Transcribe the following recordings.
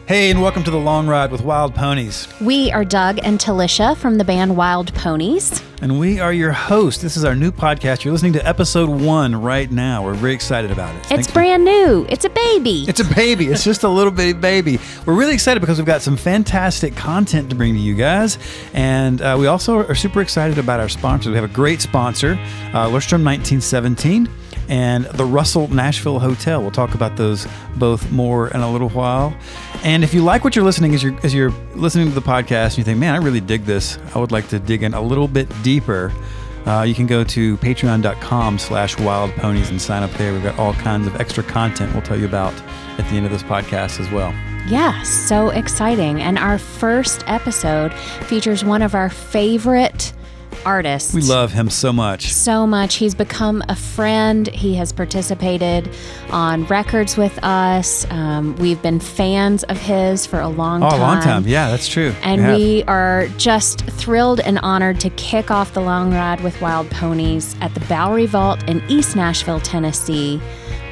Hey, and welcome to The Long Ride with Wild Ponies. We are Doug and Talisha from the band Wild Ponies. And we are your hosts. This is our new podcast. You're listening to episode 1 right now. We're very excited about it. It's brand new. It's a baby. It's a baby. It's just a little bitty baby. We're really excited because we've got some fantastic content to bring to you guys. And we also are super excited about our sponsors. We have a great sponsor, Lurstrom 1917. And the Russell Nashville Hotel. We'll talk about those both more in a little while. And if you like what you're listening, as you're listening to the podcast, and you think, man, I really dig this, I would like to dig in a little bit deeper, you can go to patreon.com/wildponies and sign up there. We've got all kinds of extra content we'll tell you about at the end of this podcast as well. Yeah, so exciting. And our first episode features one of our favorite artists. We love him so much. So much. He's become a friend. He has participated on records with us. We've been fans of his for a long time. Oh, a long time. Yeah, that's true. And we are just thrilled and honored to kick off the long ride with Wild Ponies at the Bowery Vault in East Nashville, Tennessee,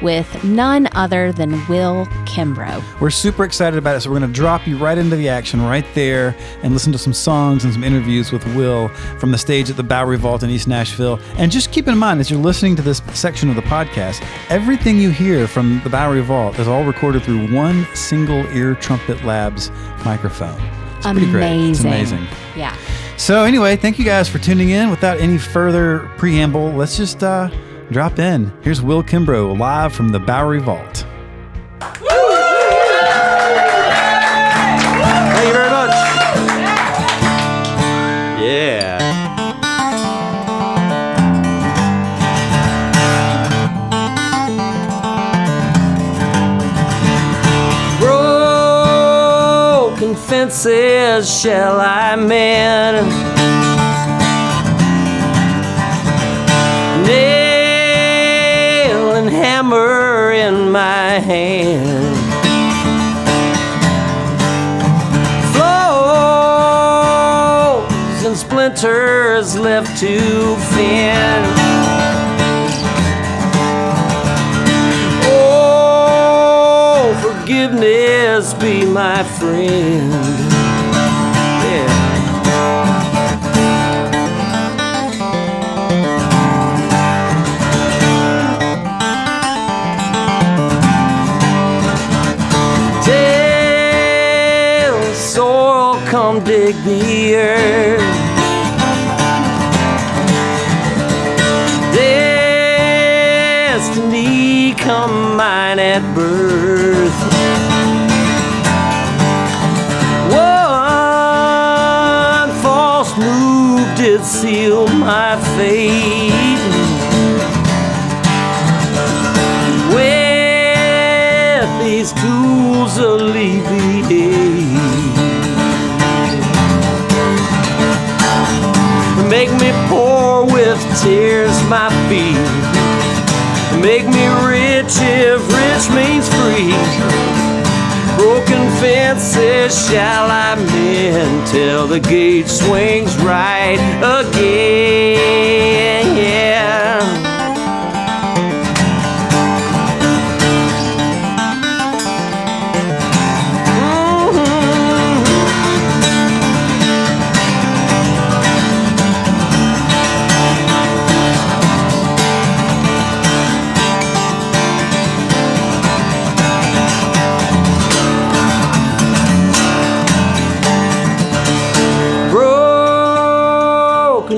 with none other than Will Kimbrough. We're super excited about it, so we're going to drop you right into the action right there and listen to some songs and some interviews with Will from the stage at the Bowery Vault in East Nashville. And just keep in mind, as you're listening to this section of the podcast, everything you hear from the Bowery Vault is all recorded through one single Ear Trumpet Labs microphone. It's pretty great. It's amazing. Yeah. So anyway, thank you guys for tuning in. Without any further preamble, let's just drop in. Here's Will Kimbrough live from the Bowery Vault. Thank you very much. Yeah. Broken fences shall I mend? Hammer in my hand, flows and splinters left to fend. Oh, forgiveness be my friend. Yeah. Come dig the earth. Destiny come mine at birth. One false move did seal my fate. With these tools alleviate. Make me poor with tears my feet. Make me rich if rich means free. Broken fences shall I mend till the gate swings right again. Yeah.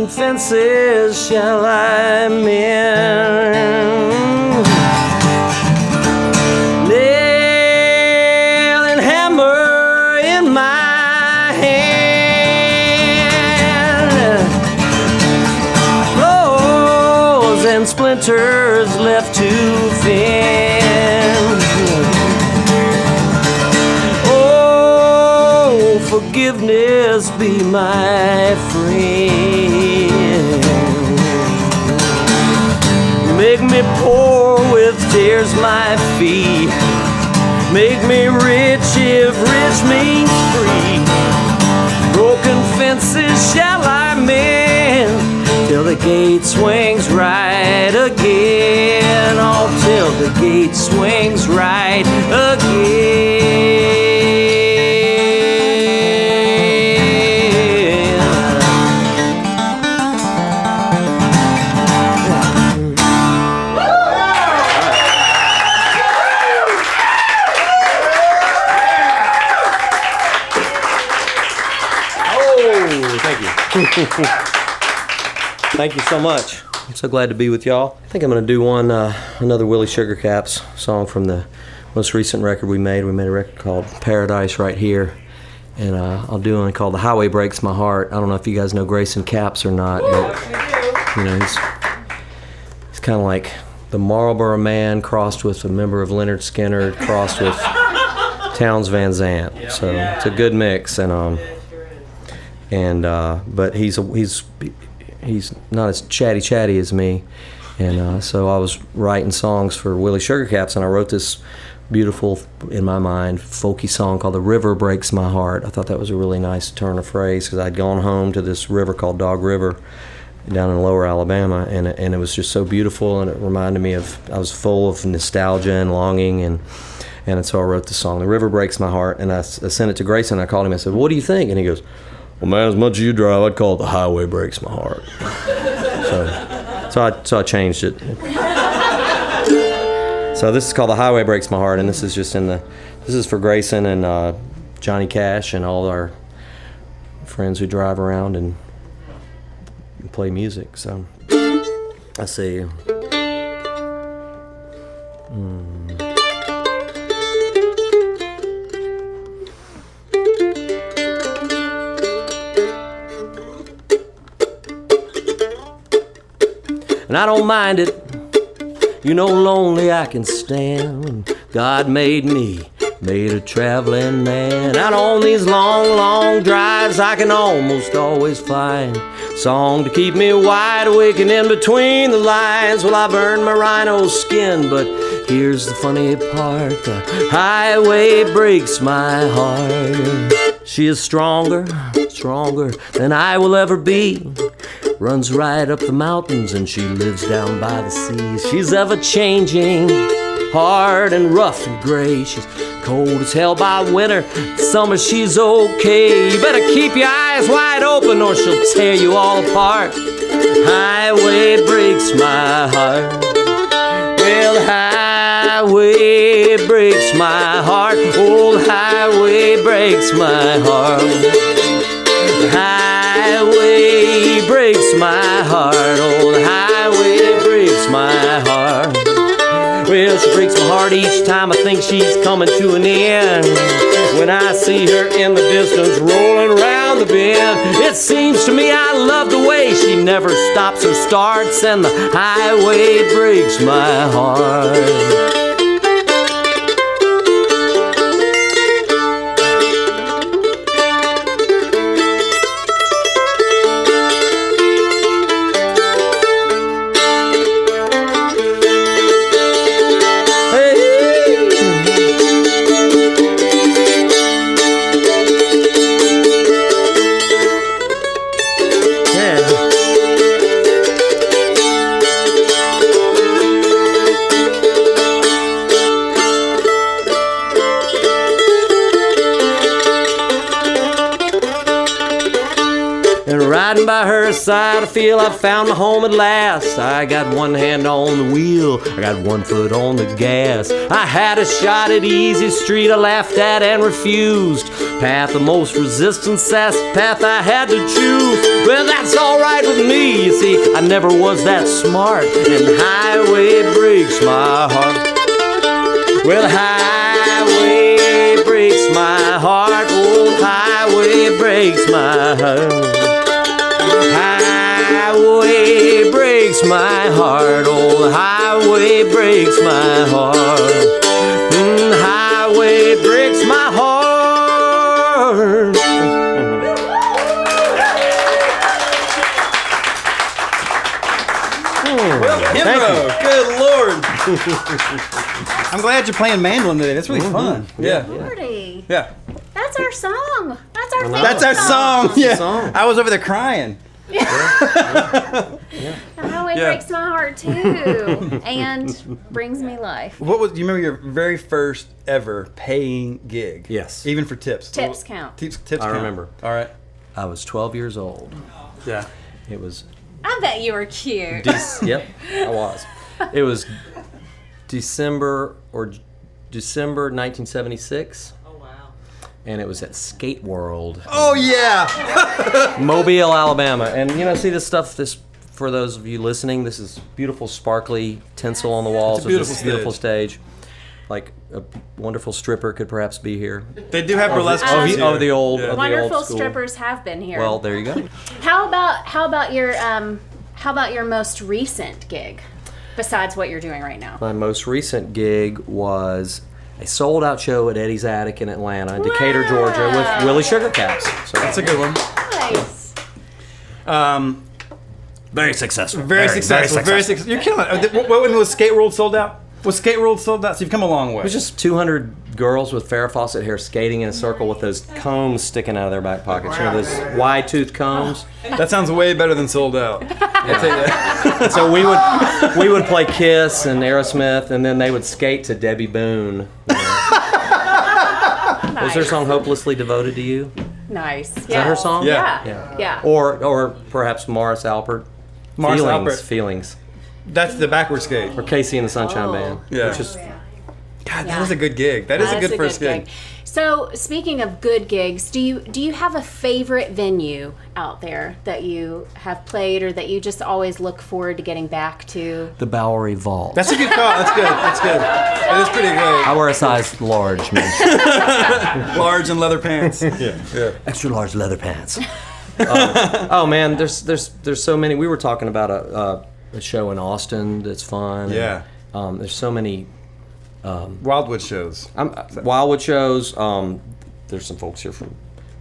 Fences shall I mend? Nail and hammer in my hand, blows and splinters left to fend. Oh, forgiveness be my friend. Make me poor with tears my feet. Make me rich if rich means free. Broken fences shall I mend till the gate swings right again. Oh, till the gate swings right again. Thank you so much. I'm so glad to be with y'all. I think I'm going to do another Willie Sugarcap's song from the most recent record we made. We made a record called Paradise right here. And I'll do one called The Highway Breaks My Heart. I don't know if you guys know Grayson Capps or not, but you know, he's kind of like the Marlboro Man crossed with a member of Leonard Skinner crossed with Townes Van Zandt. So it's a good mix, but he's not as chatty as me, and so I was writing songs for Willie Sugarcap's, and I wrote this beautiful, in my mind, folky song called The River Breaks My Heart. I thought that was a really nice turn of phrase because I'd gone home to this river called Dog River down in lower Alabama, and it was just so beautiful, and it reminded me of, I was full of nostalgia and longing, and so I wrote the song, The River Breaks My Heart, and I sent it to Grayson. I called him, I said, what do you think? And he goes, well, man, as much as you drive, I'd call it The Highway Breaks My Heart. So I changed it. So this is called The Highway Breaks My Heart, and this is just this is for Grayson and Johnny Cash and all our friends who drive around and play music. So let's see. And I don't mind it. You know, lonely I can stand when God made me, made a traveling man. Out on these long drives I can almost always find song to keep me wide awake and in between the lines. Well, I burned my rhino skin, but here's the funny part. The highway breaks my heart. She is stronger than I will ever be. Runs right up the mountains and she lives down by the seas. She's ever-changing, hard and rough and gray. She's cold as hell by winter, summer she's okay. You better keep your eyes wide open or she'll tear you all apart. Highway breaks my heart. Well, the highway breaks my heart. Oh, the highway breaks my heart. The highway breaks my heart. Oh, the highway breaks my heart. Well, she breaks my heart each time I think she's coming to an end. When I see her in the distance rolling around the bend, it seems to me I love the way she never stops or starts, and the highway breaks my heart. Riding by her side, I feel I've found my home at last. I got one hand on the wheel, I got one foot on the gas. I had a shot at easy street I laughed at and refused. Path of most resistance, that's the path I had to choose. Well, that's alright with me, you see, I never was that smart. And the highway breaks my heart. Well, the highway breaks my heart. Oh, the highway breaks my heart. Highway breaks my heart. Oh, the highway breaks my heart. The highway breaks my heart. Well, Kimbrough, good Lord. I'm glad you're playing mandolin today. That's really fun. Yeah. Marty. Yeah. That's our song. That's our theme That's our song. Yeah. Song. I was over there crying. The highway breaks my heart too, and brings me life. Do you remember your very first ever paying gig? Yes. Even for tips. Tips count. Tips I count. remember. All right. I was 12 years old. Yeah. It was I bet you were cute. Yep, I was. It was December 1976. Oh wow. and it was at Skate World. Oh yeah. Mobile, Alabama. And see this stuff, for those of you listening, this is beautiful sparkly tinsel on the walls of this beautiful stage. Like a wonderful stripper could perhaps be here. They do have burlesque shows here. Of the old Wonderful school. strippers have been here. Well, there you go. How about your most recent gig, besides what you're doing right now? My most recent gig was a sold-out show at Eddie's Attic in Atlanta, in Decatur, Georgia, with Willie Sugarcaps. So That's a good one. Nice. very successful. Very successful. You're killing it. When was Skate World sold out? Was Skate World sold out? So you've come a long way. It was just 200 girls with Farrah Fawcett hair skating in a circle with those combs sticking out of their back pockets. Those wide-toothed combs. That sounds way better than sold out. I'll tell you that. So we would play Kiss and Aerosmith, and then they would skate to Debbie Boone. Was her song "Hopelessly Devoted to You"? Nice. Is that her song? Yeah. Or perhaps Morris Alpert. Morris Feelings. Alpert. Feelings. That's the backward skate. Or Casey and the Sunshine Band. Yeah. Which is, God, that is a good gig. That is a good first gig. So, speaking of good gigs, do you have a favorite venue out there that you have played or that you just always look forward to getting back to? the Bowery Vault. That's a good call. That's good. That's good. That is pretty great. I wear a size large, man. Large and leather pants. Yeah. Extra large leather pants. Oh man, there's so many. We were talking about a show in Austin that's fun. Yeah. And, there's so many Wildwood shows. Wildwood shows. There's some folks here from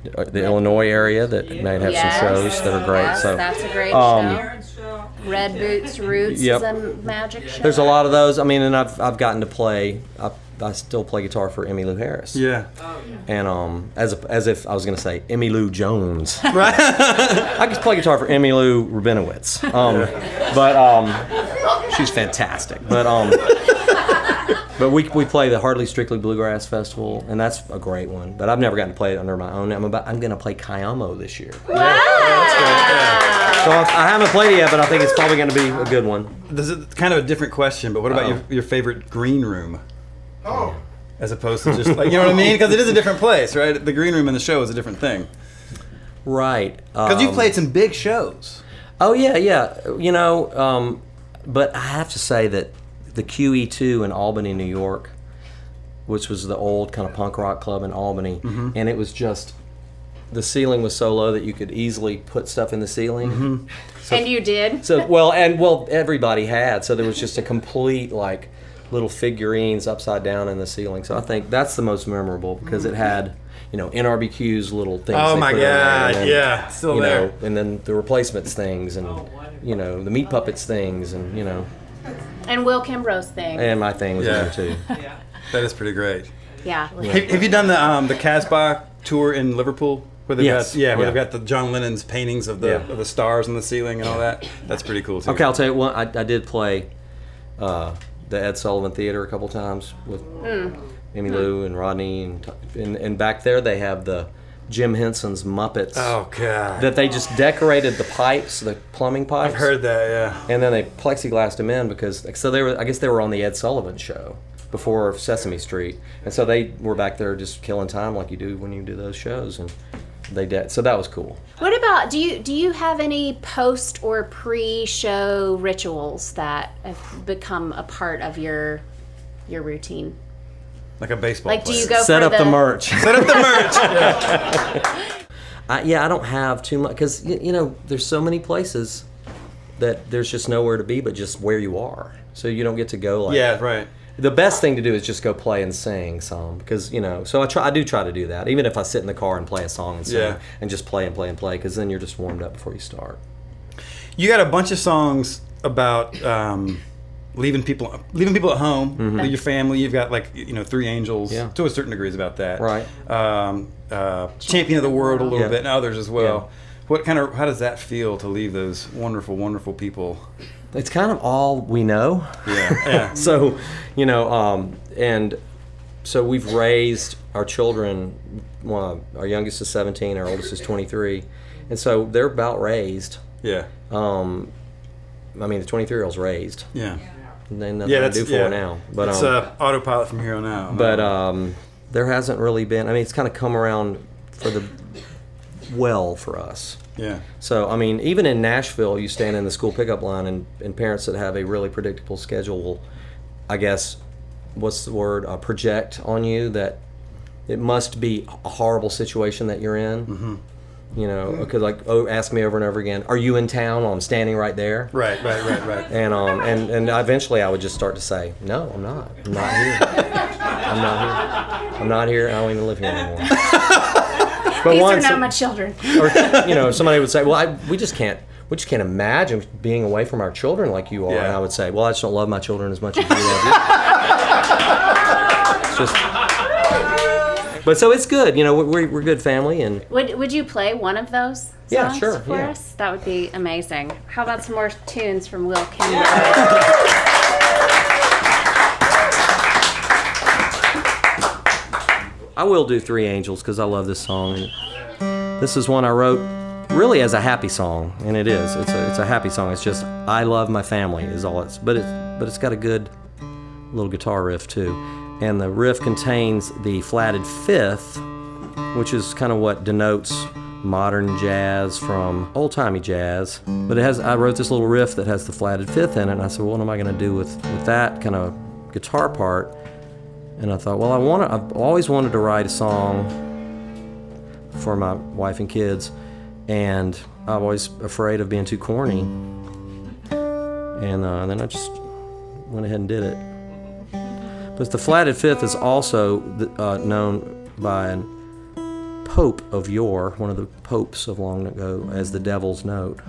the Illinois area that might have some shows that are great. Yes, So that's a great show. Red Boots Roots is a magic show. there's a lot of those. I mean, and I've gotten to play. I still play guitar for Emmylou Harris. Yeah. And as if I was going to say Emmylou Jones. Right. I can play guitar for Emmylou Rabinowitz. But she's fantastic. But we play the Hardly Strictly Bluegrass Festival, and that's a great one. But I've never gotten to play it under my own name. I'm going to play Cayamo this year. Wow. That's great. Yeah. So I haven't played it yet, but I think it's probably going to be a good one. This is kind of a different question, but what about your favorite green room? Oh. As opposed to just like, you know what I mean? Because it is a different place, right? The green room in the show is a different thing. Right. Because you've played some big shows. Oh, yeah. But I have to say that the QE2 in Albany, New York, which was the old kind of punk rock club in Albany, and it was just, the ceiling was so low that you could easily put stuff in the ceiling. And you did? So, everybody had. So there was just a complete, like, little figurines upside down in the ceiling. So I think that's the most memorable because it had, NRBQ's little things. Oh they my put in there, God, and then, yeah, still there. And then the Replacements things and, the Meat Puppets things and, And Will Kimbrough's thing. and my thing was in there too. That is pretty great. Yeah. Have you done the Casbah tour in Liverpool? Where they've Yes. got, where Yeah. they've got the John Lennon's paintings of the stars on the ceiling and all that. That's pretty cool too. Okay, I'll tell you what, I did play the Ed Sullivan Theater a couple times with Emmylou and Rodney, and back there they have the Jim Henson's Muppets. Oh God. That they just decorated the pipes, the plumbing pipes. I've heard that, yeah. And then they plexiglassed them in because I guess they were on the Ed Sullivan Show before Sesame Street, and so they were back there just killing time like you do when you do those shows, and they did. So that was cool. What about, do you have any post or pre-show rituals that have become a part of your routine? Like a baseball Like, do player. you go Set for up the merch. Set up the merch. I don't have too much because there's so many places that there's just nowhere to be but just where you are. So you don't get to go like. Yeah, right. The best thing to do is just go play and sing some because So I do try to do that even if I sit in the car and play a song and sing and just play and play and play because then you're just warmed up before you start. You got a bunch of songs about leaving people at home, leave your family. You've got 3 Angels. Yeah. To a certain degree is about that. Right. Champion of the World a little Yeah. bit, and others as well. Yeah. How does that feel to leave those wonderful, wonderful people? It's kind of all we know. Yeah. So, and so we've raised our children. Well, our youngest is 17, our oldest is 23, and so they're about raised. Yeah. The 23-year-old's raised. Yeah. And then nothing to do for her now. But it's autopilot from here on out. there hasn't really been. I mean, it's kind of come around for us. Yeah. So, I mean, even in Nashville, you stand in the school pickup line, and parents that have a really predictable schedule will, I guess, what's the word, project on you that it must be a horrible situation that you're in. Mm-hmm. You know, because ask me over and over again, are you in town? Well, I'm standing right there. Right. And eventually I would just start to say, no, I'm not. I'm not here. I'm not here. I don't even live here anymore. But These are not my children. Or, you know, somebody would say, well, we just can't imagine being away from our children like you are. Yeah. And I would say, well, I just don't love my children as much as you love you. It's just... But so it's good, you know. We're good family, and Would you play one of those songs Yeah, sure, for yeah. us? That would be amazing. How about some more tunes from Will Kimbrough? I will do Three Angels because I love this song. This is one I wrote really as a happy song, and it is. It's a happy song. It's just I love my family is all it's. But it's got a good little guitar riff too. And the riff contains the flatted fifth, which is kind of what denotes modern jazz from old-timey jazz. But I wrote this little riff that has the flatted fifth in it, and I said, well, what am I going to do with that kind of guitar part? And I thought, well, I've always wanted to write a song for my wife and kids, and I'm always afraid of being too corny. And then I just went ahead and did it. But the flatted fifth is also known by a pope of yore, one of the popes of long ago, as the devil's note.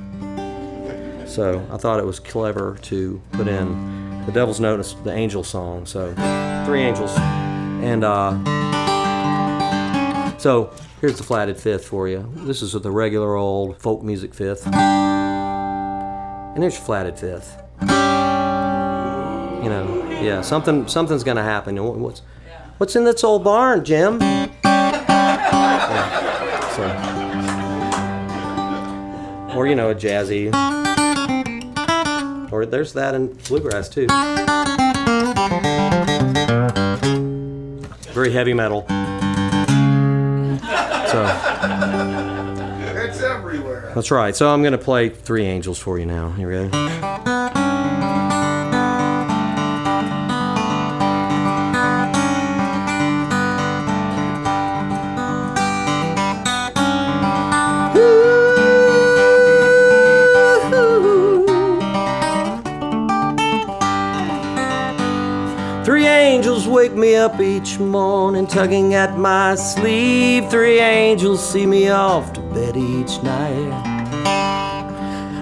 So I thought it was clever to put in the devil's note as the angel song. So Three Angels. And so here's the flatted fifth for you. This is the regular old folk music fifth. And there's your flatted fifth. You know, yeah, something's gonna happen. What's in this old barn, Jim? Yeah, so. Or, you know, a jazzy. Or there's that in bluegrass too. Very heavy metal. So. It's everywhere. That's right. So I'm gonna play Three Angels for you now. You ready? Three angels wake me up each morning, tugging at my sleeve. Three angels see me off to bed each night.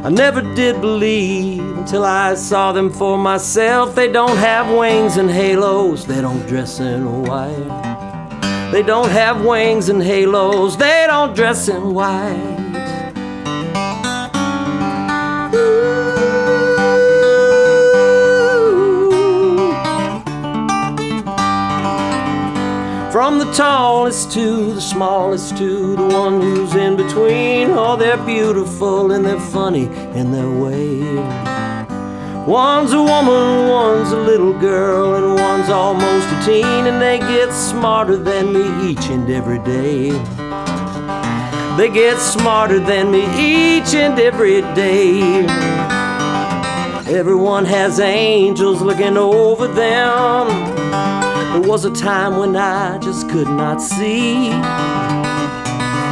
I never did believe until I saw them for myself. They don't have wings and halos, they don't dress in white. They don't have wings and halos, they don't dress in white. From the tallest to the smallest to the one who's in between. Oh, they're beautiful and they're funny in their way. One's a woman, one's a little girl, and one's almost a teen. And they get smarter than me each and every day. They get smarter than me each and every day. Everyone has angels looking over them. There was a time when I just could not see.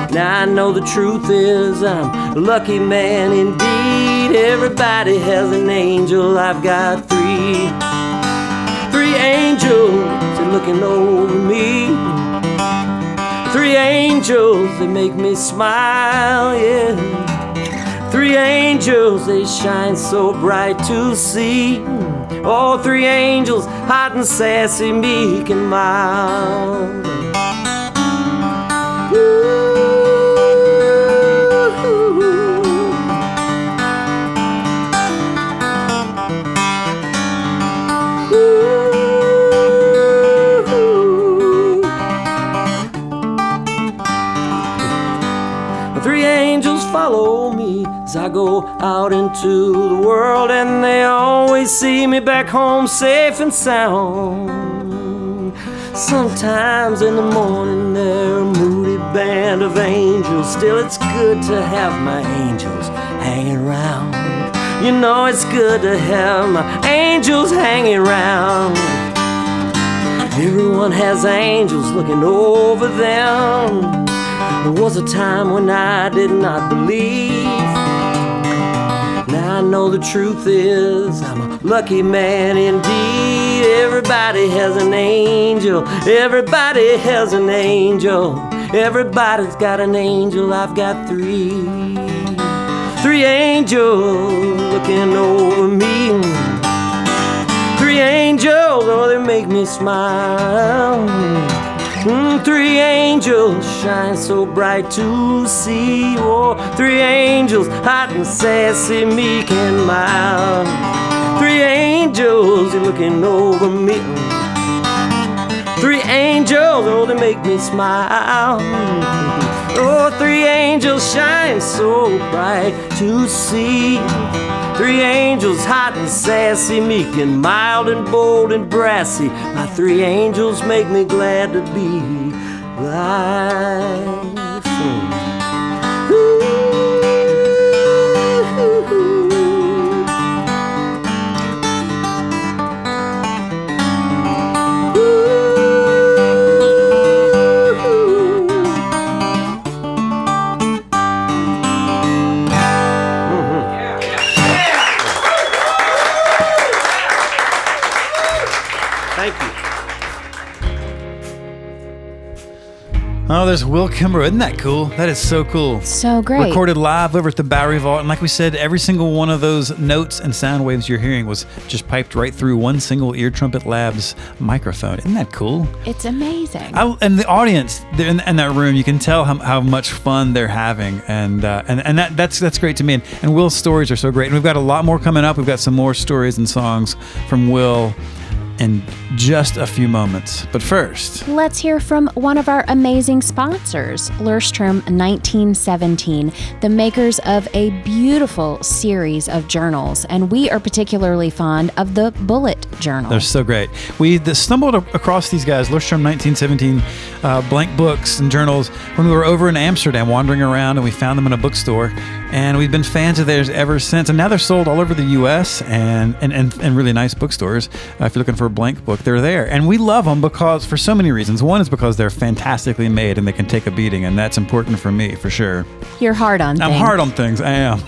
Now I know the truth is I'm a lucky man indeed. Everybody has an angel, I've got three. Three angels, they're looking over me. Three angels, they make me smile, yeah. Three angels, they shine so bright to see. Oh, three angels, hot and sassy, meek and mild. Three angels follow me as I go out into the world, and they always see me back home safe and sound. Sometimes in the morning they're a moody band of angels. Still it's good to have my angels hanging around. You know it's good to have my angels hanging around. Everyone has angels looking over them. There was a time when I did not believe. Now I know the truth is I'm a lucky man indeed. Everybody has an angel. Everybody has an angel. Everybody's got an angel. I've got three angels looking over me. Three angels, oh, they make me smile. Three angels shine so bright to see. Oh, three angels, hot and sassy, meek and mild. Three angels, they're looking over me. Three angels, oh, they make me smile. Oh, three angels shine so bright to see. Three angels, hot and sassy, meek and mild and bold and brassy. My three angels make me glad to be alive. Oh, there's Will Kimbrough. Isn't that cool? That is so cool. So great. Recorded live over at the Bowery Vault. And like we said, every single one of those notes and sound waves you're hearing was just piped right through one single Ear Trumpet Labs microphone. Isn't that cool? It's amazing. And the audience in that room, you can tell how much fun they're having. And that's great to me. And Will's stories are so great. And we've got a lot more coming up. We've got some more stories and songs from Will in just a few moments. But first, let's hear from one of our amazing sponsors, Lurstrom 1917, the makers of a beautiful series of journals. And we are particularly fond of the Bullet Journal. They're so great. We stumbled across these guys, Lurstrom 1917, blank books and journals, when we were over in Amsterdam wandering around, and we found them in a bookstore. And we've been fans of theirs ever since. And now they're sold all over the U.S. and really nice bookstores. If you're looking for a blank book, they're there. And we love them because, for so many reasons. One is because they're fantastically made and they can take a beating. And that's important for me, for sure. You're hard on things. I'm hard on things. I am.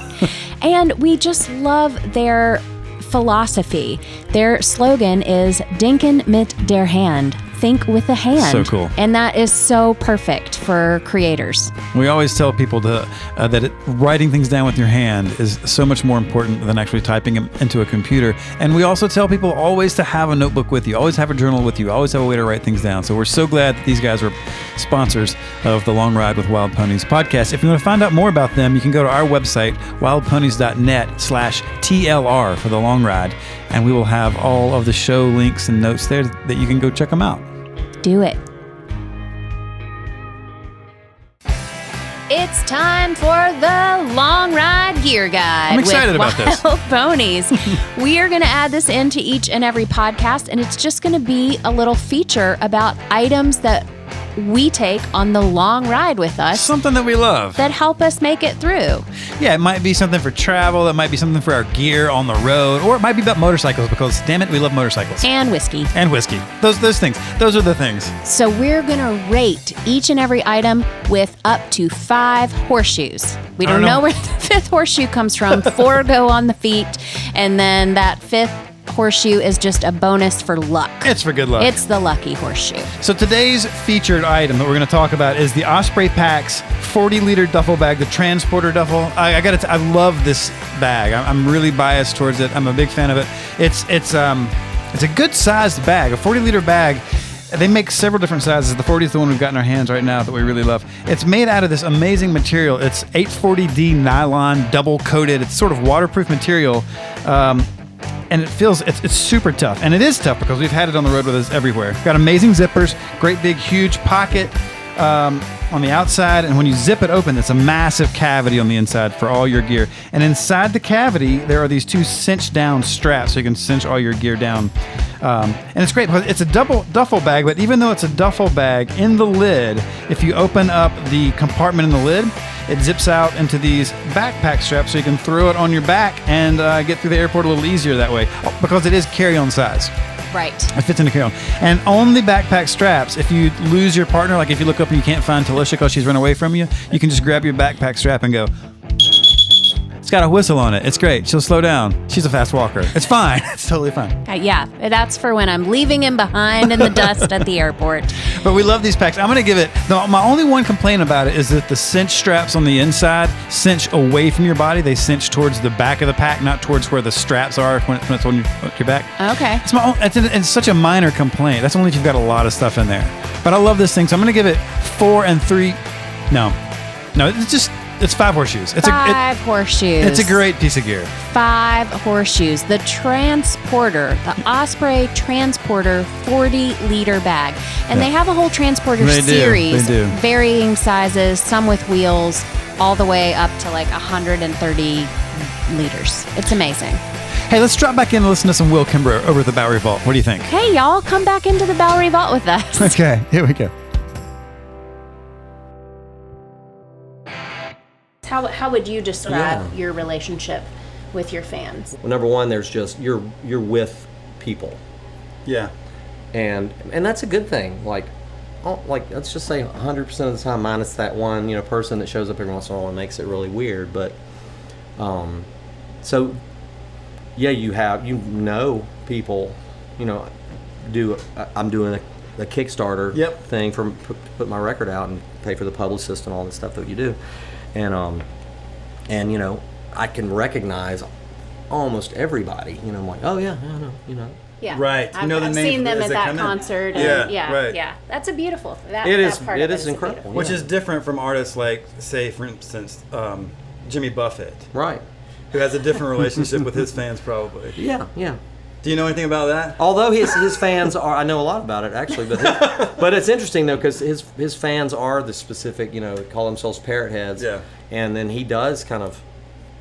And we just love their philosophy. Their slogan is Denken mit der Hand. Think with a hand. So cool. And that is so perfect for creators. We always tell people that writing things down with your hand is so much more important than actually typing them into a computer. And we also tell people always to have a notebook with you, always have a journal with you, always have a way to write things down. So we're so glad that these guys are sponsors of the Long Ride with Wild Ponies podcast. If you want to find out more about them, you can go to our website, wildponies.net/TLR for the Long Ride. And we will have all of the show links and notes there that you can go check them out. Do it. It's time for the Long Ride Gear Guide. I'm excited about this. Wild Ponies. We are going to add this into each and every podcast, and it's just going to be a little feature about items that we take on the long ride with us. Something that we love. That help us make it through. Yeah, it might be something for travel. It might be something for our gear on the road. Or it might be about motorcycles because, damn it, we love motorcycles. And whiskey. And whiskey. Those things. Those are the things. So we're going to rate each and every item with up to 5 horseshoes. We don't know where the 5th horseshoe comes from. 4 go on the feet. And then that 5th horseshoe is just a bonus for luck. It's for good luck. It's the lucky horseshoe. So today's featured item that we're going to talk about is the Osprey Packs 40-liter duffel bag, the Transporter duffel. I love this bag. I'm really biased towards it. I'm a big fan of it. It's a good sized bag, a 40-liter bag. They make several different sizes. The 40 is the one we've got in our hands right now that we really love. It's made out of this amazing material. It's 840D nylon, double coated. It's sort of waterproof material. And it's super tough. And it is tough because we've had it on the road with us everywhere. Got amazing zippers, great big huge pocket, on the outside, and when you zip it open, it's a massive cavity on the inside for all your gear. And inside the cavity, there are these two cinch down straps, so you can cinch all your gear down. And it's great because it's a duffel bag, but even though it's a duffel bag, in the lid, if you open up the compartment in the lid, it zips out into these backpack straps, so you can throw it on your back and get through the airport a little easier that way, because it is carry-on size. Right. It fits in the carry-on. And on the backpack straps, if you lose your partner, like if you look up and you can't find Talisha because she's run away from you, you can just grab your backpack strap and go. It's got a whistle on it. It's great. She'll slow down. She's a fast walker. It's fine. It's totally fine. Yeah, that's for when I'm leaving him behind in the dust at the airport. But we love these packs. I'm going to give it, my only one complaint about it is that the cinch straps on the inside cinch away from your body. They cinch towards the back of the pack, not towards where the straps are when it's on your back. Okay. It's such a minor complaint. That's only if you've got a lot of stuff in there. But I love this thing, so I'm going to give it 4 and 3. No, it's 5 horseshoes. Five horseshoes. It's a great piece of gear. 5 horseshoes. The Transporter, the Osprey Transporter 40-liter bag. And they have a whole Transporter series. They do. Varying sizes, some with wheels, all the way up to like 130 liters. It's amazing. Hey, let's drop back in and listen to some Will Kimbrough over at the Bowery Vault. What do you think? Hey, y'all, come back into the Bowery Vault with us. Okay, here we go. How would you describe your relationship with your fans? Well, number one, there's just you're with people, Yeah. and that's a good thing. Like let's just say 100% of the time, minus that one person that shows up every once in a while and makes it really weird. But so yeah, you know people. I'm doing a Kickstarter thing for put my record out and pay for the publicist and all the stuff that you do. And I can recognize almost everybody. I'm like, oh yeah, I know. Yeah, right. I've seen them at that concert. And yeah. That's a beautiful. It is incredible. Which is different from artists like, say, for instance, Jimmy Buffett, right? Who has a different relationship with his fans, probably. Yeah. Do you know anything about that? Although his fans are, I know a lot about it actually, but it's interesting though because his fans are the specific, call themselves parrot heads. Yeah. And then he does kind of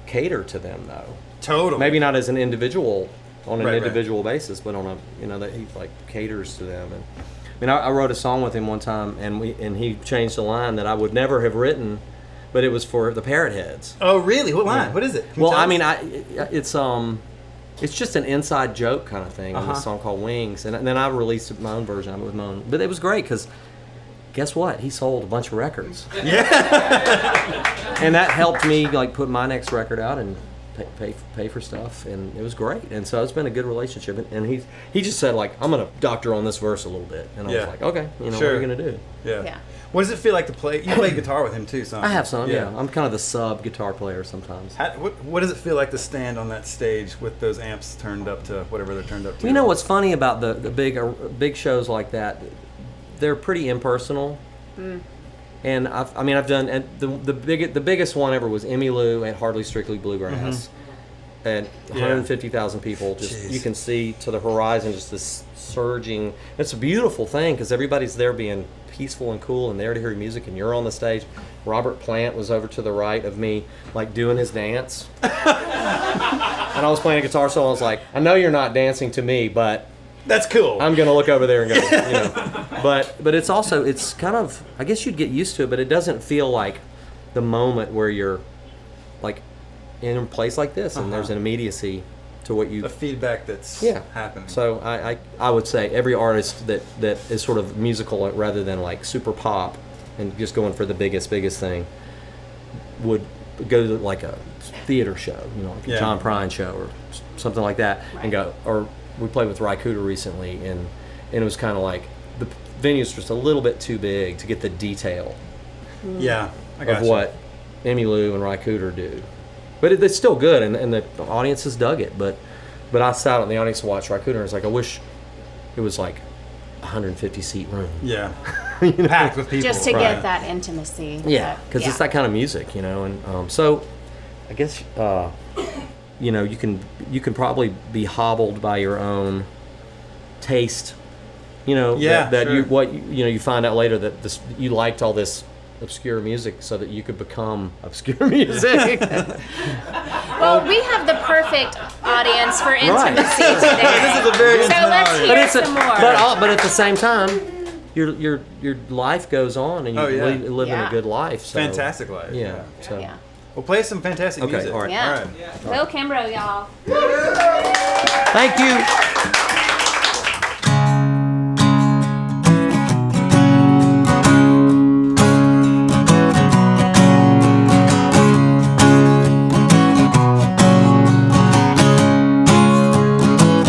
cater to them though. Totally. Maybe not as an individual on an individual basis, but on a that he like caters to them. And I wrote a song with him one time, and he changed a line that I would never have written, but it was for the parrot heads. Oh really? What line? Yeah. What is it? Well, it's just an inside joke kind of thing on this song called Wings, and then I released my own version of it with my own. But it was great because guess what? He sold a bunch of records. Yeah. And that helped me like put my next record out and pay for stuff, and it was great. And so it's been a good relationship. And he just said like, I'm gonna doctor on this verse a little bit, and I was like, okay, what are you gonna do? Yeah. What does it feel like to play? You play guitar with him too, son. I have some. Yeah. I'm kind of the sub guitar player sometimes. What does it feel like to stand on that stage with those amps turned up to whatever they're turned up to? You know what's funny about the big shows like that? They're pretty impersonal. Mm. And I've done, and the biggest one ever was Emmylou at Hardly Strictly Bluegrass, and 150,000 people. Just you can see to the horizon, just this surging. It's a beautiful thing because everybody's there being peaceful and cool and there to hear music, and you're on the stage. Robert Plant was over to the right of me, like doing his dance, and I was playing a guitar solo. I was like, I know you're not dancing to me, but. That's cool. I'm gonna look over there and go, But it's kind of, I guess you'd get used to it, but it doesn't feel like the moment where you're like in a place like this and there's an immediacy to what you. A feedback that's happening. So I would say every artist that is sort of musical rather than like super pop and just going for the biggest thing would go to like a theater show, like a John Prine show or something like that, and go or. We played with Rycooter recently, and it was kind of like the venue's just a little bit too big to get the detail. Yeah, I got of what Emmylou and Rycooter do, but it's still good, and the audiences dug it. But I sat in the audience and watched Rycooter, and it's like I wish it was like 150 seat room. Yeah, packed with people just to get that intimacy. Yeah, because it's that kind of music, and so I guess. You can probably be hobbled by your own taste You know, Yeah, that sure. you find out later that you liked all this obscure music so that you could become obscure music. Well, we have the perfect audience for intimacy today. This is a very so intimate let's audience. hear some more. But at the same time, your life goes on and you live in a good life. So. Fantastic life. Yeah. So. Yeah. We'll play some fantastic Okay, music. all right. Yeah. All right. Go Kimbrough, y'all. Thank you.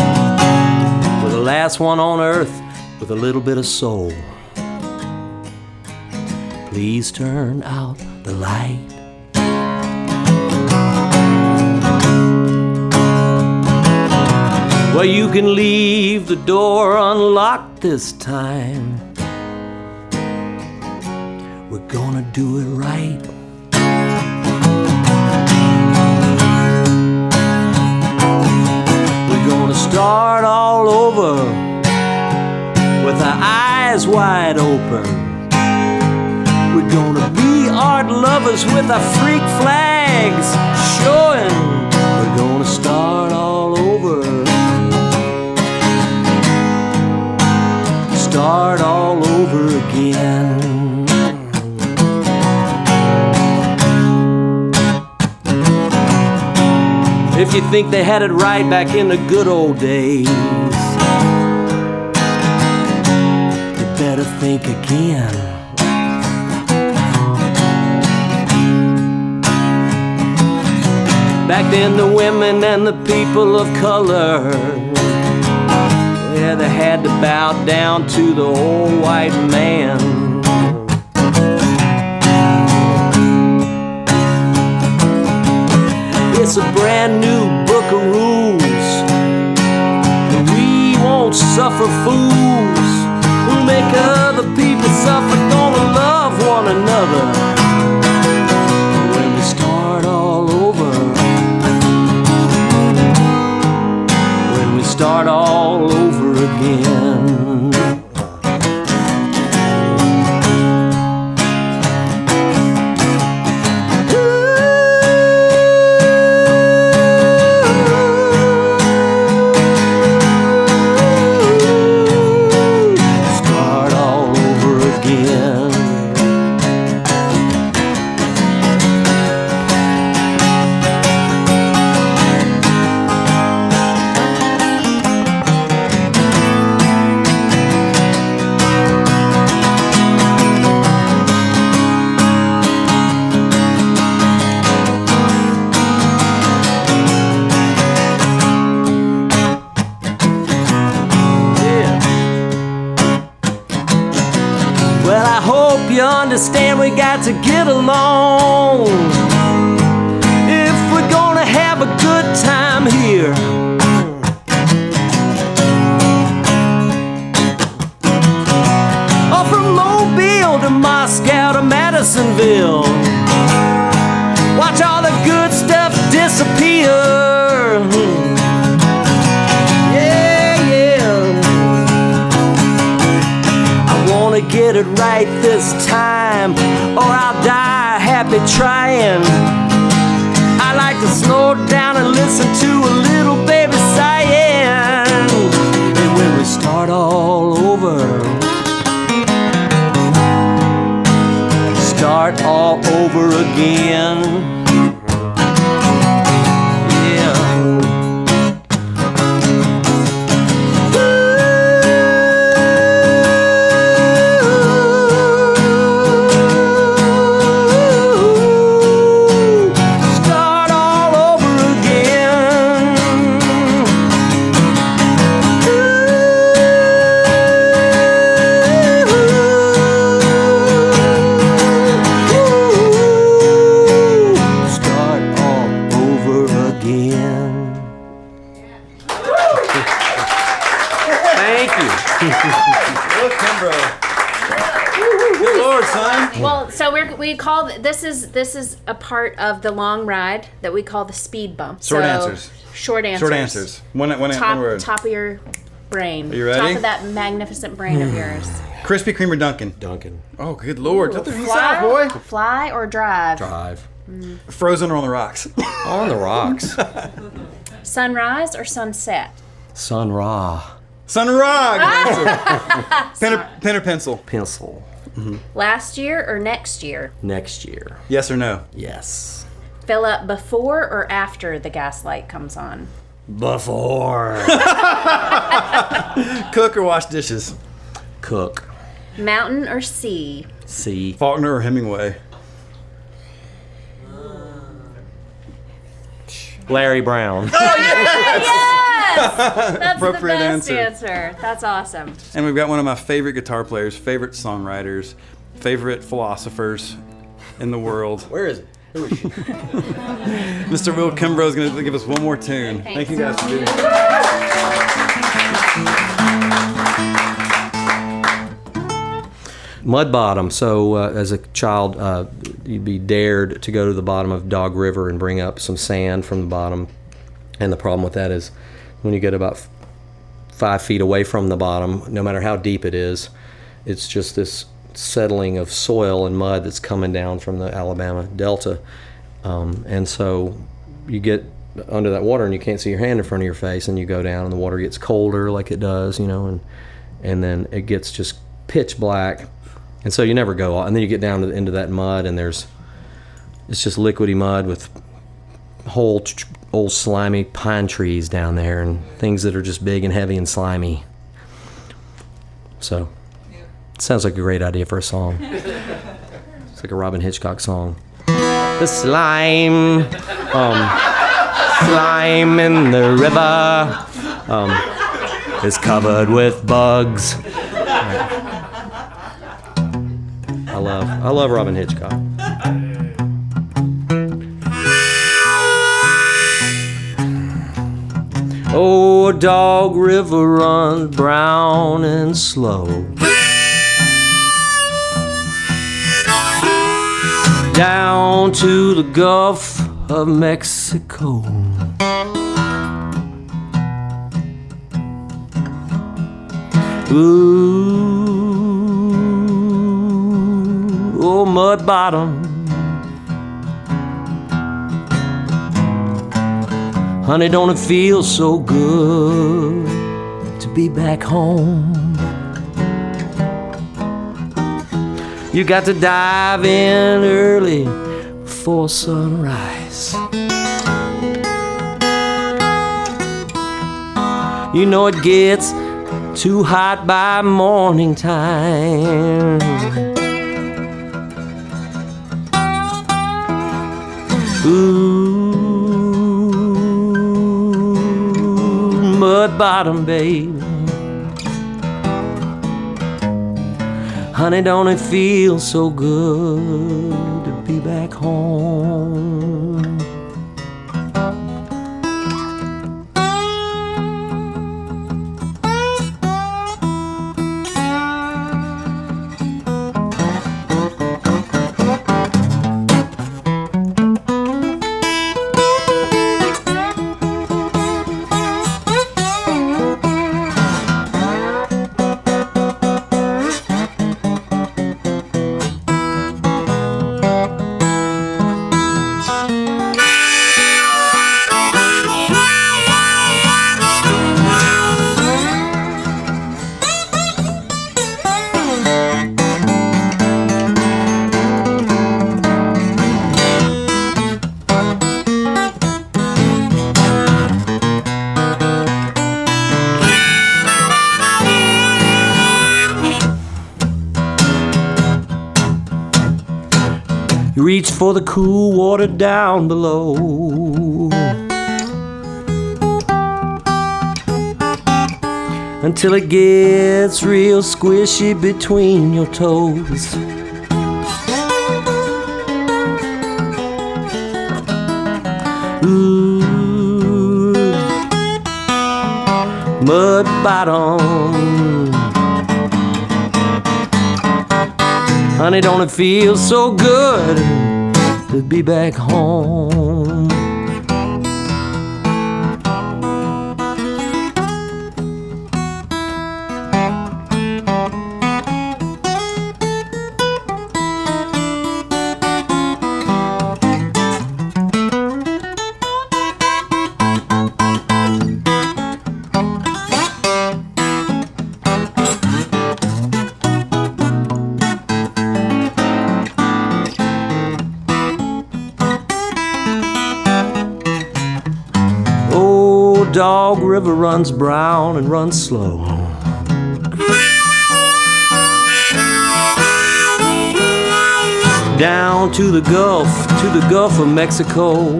We're the last one on earth with a little bit of soul. Please turn out the light. Well, you can leave the door unlocked this time. We're gonna do it right. We're gonna start all over with our eyes wide open. We're gonna be art lovers with our freak flags showing. We're gonna start all over. Start all over again. If you think they had it right back in the good old days, you better think again. Back then the women and the people of color, yeah, they had to bow down to the old white man. It's a brand new book of rules, and we won't suffer fools who make other people suffer. Gonna love one another when we start all over. When we start all over again. Start all over again. Well, I hope you understand we got to get along if we're gonna have a good time here. Or from Mobile to Moscow to Madisonville, watch all the good stuff disappear. Yeah, yeah. I wanna get it right this time, or I'll die happy trying. I like to slow down and listen to a little baby sighing. And when we start all over, start all over again. Yeah. Start all over again. Start all over again. Thank you. Look, Kimbrough. Good Lord, son. Well, so we call this is a part of the long ride that we call the speed bump. Short So, answers. Short answers. Short answers. One word. Top of your brain. Are you ready? Top of that magnificent brain of yours. Krispy Kreme or Dunkin'? Duncan. Oh, good Lord. Something from the South, boy. Fly or drive? Drive. Frozen or on the rocks? On the rocks. Sunrise or sunset? Sun Ra. Sun Ra. Pen or pencil? Pencil. Last year or next year? Next year. Yes or no? Yes. Fill up before or after the gas light comes on? Before. Cook or wash dishes? Cook. Mountain or sea? Sea. Faulkner or Hemingway? Larry Brown. Yes! That's Appropriate the best answer. answer. That's awesome. And we've got one of my favorite guitar players, favorite songwriters, favorite philosophers in the world. Where is it? Who is she? Mr. Will Kimbrough is going to give us one more tune. Thank you guys for being here. Mud bottom. So as a child, you'd be dared to go to the bottom of Dog River and bring up some sand from the bottom. And the problem with that is when you get about 5 feet away from the bottom, no matter how deep it is, it's just this settling of soil and mud that's coming down from the Alabama Delta. And so you get under that water and you can't see your hand in front of your face, and you go down and the water gets colder like it does, and then it gets just pitch black. And so you never go, and then you get down into that mud, and it's just liquidy mud with whole old slimy pine trees down there and things that are just big and heavy and slimy. So it sounds like a great idea for a song. It's like a Robin Hitchcock song. The slime in the river is covered with bugs. I love Robin Hitchcock. Oh, Dog River runs brown and slow down to the Gulf of Mexico. Ooh, oh, mud bottom. Honey, don't it feel so good to be back home? You got to dive in early before sunrise. You know it gets too hot by morning time. Ooh, mud bottom, babe. Honey, don't it feel so good to be back home? You reach for the cool water down below. Until it gets real squishy between your toes. Ooh, mud bottom. Honey, don't it feel so good to be back home? Dog River runs brown and runs slow. Down to the Gulf of Mexico.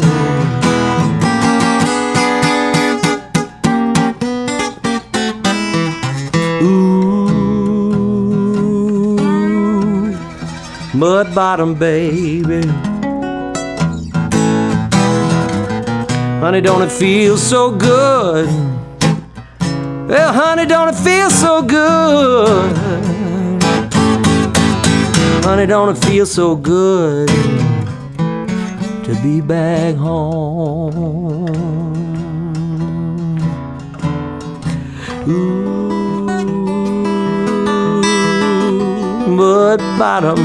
Ooh, Mud Bottom, baby. Honey, don't it feel so good? Well, honey, don't it feel so good? Honey, don't it feel so good to be back home? Ooh, Mud Bottom.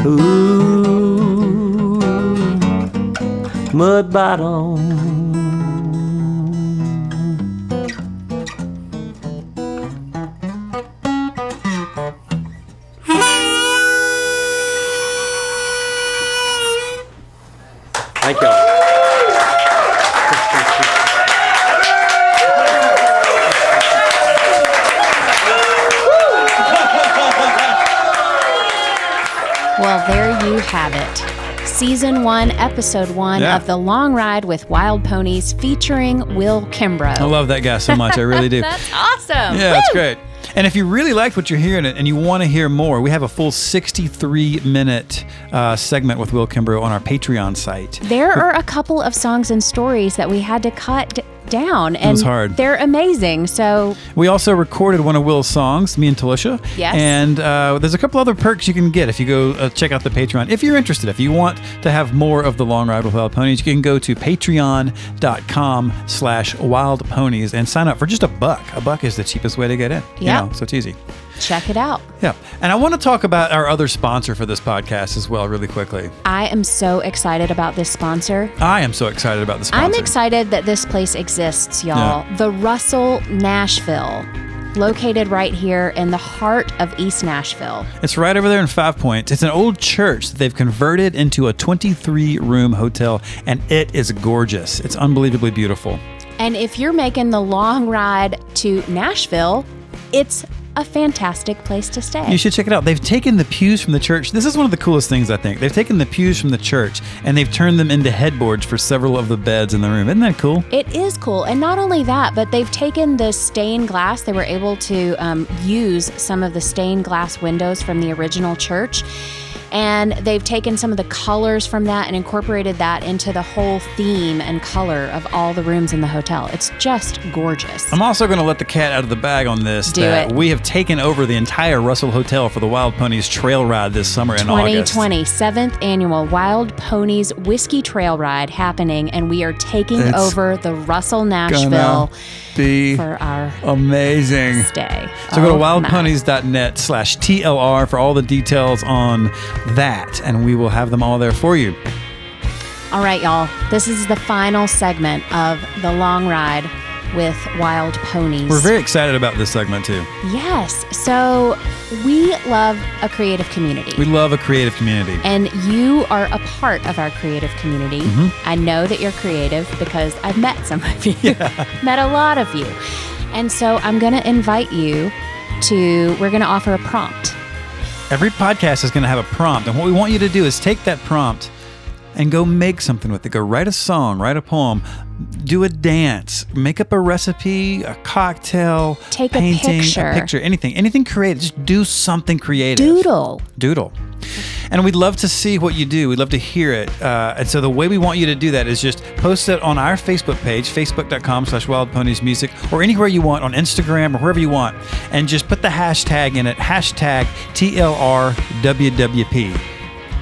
Ooh, Mud Bottom. Thank you. Well, there you have it. Season 1, Episode 1 Yeah. of The Long Ride with Wild Ponies featuring Will Kimbrough. I love that guy so much. I really do. That's awesome. Yeah, it's Woo! great. And if you really liked what you're hearing and you want to hear more, we have a full 63-minute segment with Will Kimbrough on our Patreon site. There are a couple of songs and stories that we had to cut down, and was hard. they're amazing. So We also recorded one of Will's songs, me and Talisha. Yes. And there's a couple other perks you can get if you go check out the Patreon. If you're interested, if you want to have more of The Long Ride with Wild Ponies, you can go to patreon.com/Wild Ponies and sign up for just $1. $1 is the cheapest way to get in. Yeah. So it's easy. check it out. Yeah. And I want to talk about our other sponsor for this podcast as well, really quickly. I am so excited about this sponsor. I am so excited about the sponsor. I'm excited that this place exists, y'all. The Russell Nashville, located right here in the heart of East Nashville. It's right over there in 5 Points. It's an old church that they've converted into a 23-room hotel, and it is gorgeous. It's unbelievably beautiful. And if you're making the long ride to Nashville, it's a fantastic place to stay. You should check it out. They've taken the pews from the church. This is one of the coolest things, I think. They've taken the pews from the church and they've turned them into headboards for several of the beds in the room. Isn't that cool? It is cool. And not only that, but they've taken the stained glass. They were able to use some of the stained glass windows from the original church. And they've taken some of the colors from that and incorporated that into the whole theme and color of all the rooms in the hotel. It's just gorgeous. I'm also going to let the cat out of the bag on this. Do that it. We have taken over the entire Russell Hotel for the Wild Ponies Trail Ride this summer in August. 2020, 7th annual Wild Ponies Whiskey Trail Ride happening, and we are taking It's over the Russell Gonna Nashville be for our amazing. stay. So go to Oh, my. wildponies.net/TLR for all the details on that, and we will have them all there for you. All right, y'all. This is the final segment of the long ride with Wild Ponies. We're very excited about this segment too. Yes. So we love a creative community. We love a creative community. And you are a part of our creative community. Mm-hmm. I know that you're creative because I've met some of you, met a lot of you. And so I'm going to invite you we're going to offer a prompt. Every podcast is going to have a prompt, and what we want you to do is take that prompt and go make something with it. Go write a song, write a poem, do a dance, make up a recipe, a cocktail, Take a painting, picture. anything creative. Just do something creative. Doodle. And we'd love to see what you do. We'd love to hear it. And so the way we want you to do that is just post it on our Facebook page, facebook.com/wildponiesmusic, or anywhere you want, on Instagram or wherever you want. And just put the hashtag in it, hashtag TLRWWP.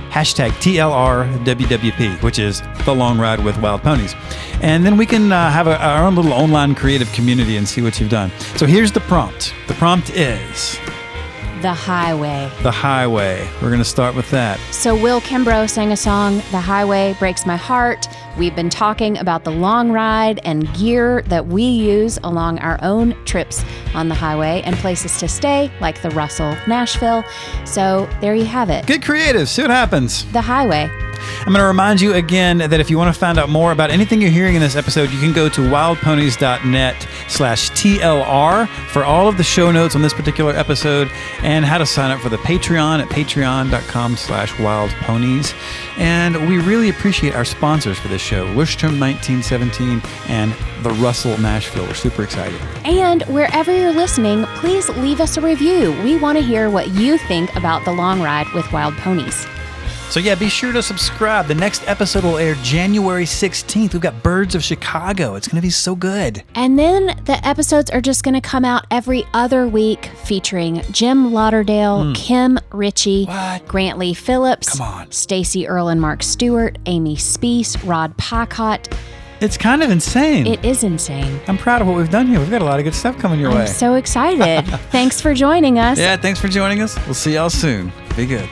Hashtag TLRWWP, which is The Long Ride with Wild Ponies. And then we can have our own little online creative community and see what you've done. So here's the prompt. The prompt is The Highway. The Highway. We're going to start with that. So Will Kimbrough sang a song, The Highway Breaks My Heart. We've been talking about the long ride and gear that we use along our own trips on the highway and places to stay, like the Russell Nashville. So there you have it. Get creative. See what happens. The Highway. I'm going to remind you again that if you want to find out more about anything you're hearing in this episode, you can go to wildponies.net/TLR for all of the show notes on this particular episode and how to sign up for the Patreon at patreon.com/wildponies. And we really appreciate our sponsors for this show, Lustrum 1917 and the Russell Nashville. We're super excited. And wherever you're listening, please leave us a review. We want to hear what you think about the long ride with Wild Ponies. So yeah, be sure to subscribe. The next episode will air January 16th. We've got Birds of Chicago. It's going to be so good. And then the episodes are just going to come out every other week featuring Jim Lauderdale, Kim Ritchie, Grantley Phillips, Stacey Earl and Mark Stewart, Amy Speece, Rod Pacott. It's kind of insane. It is insane. I'm proud of what we've done here. We've got a lot of good stuff coming your way. I'm so excited. Thanks for joining us. Yeah, thanks for joining us. We'll see y'all soon. Be good.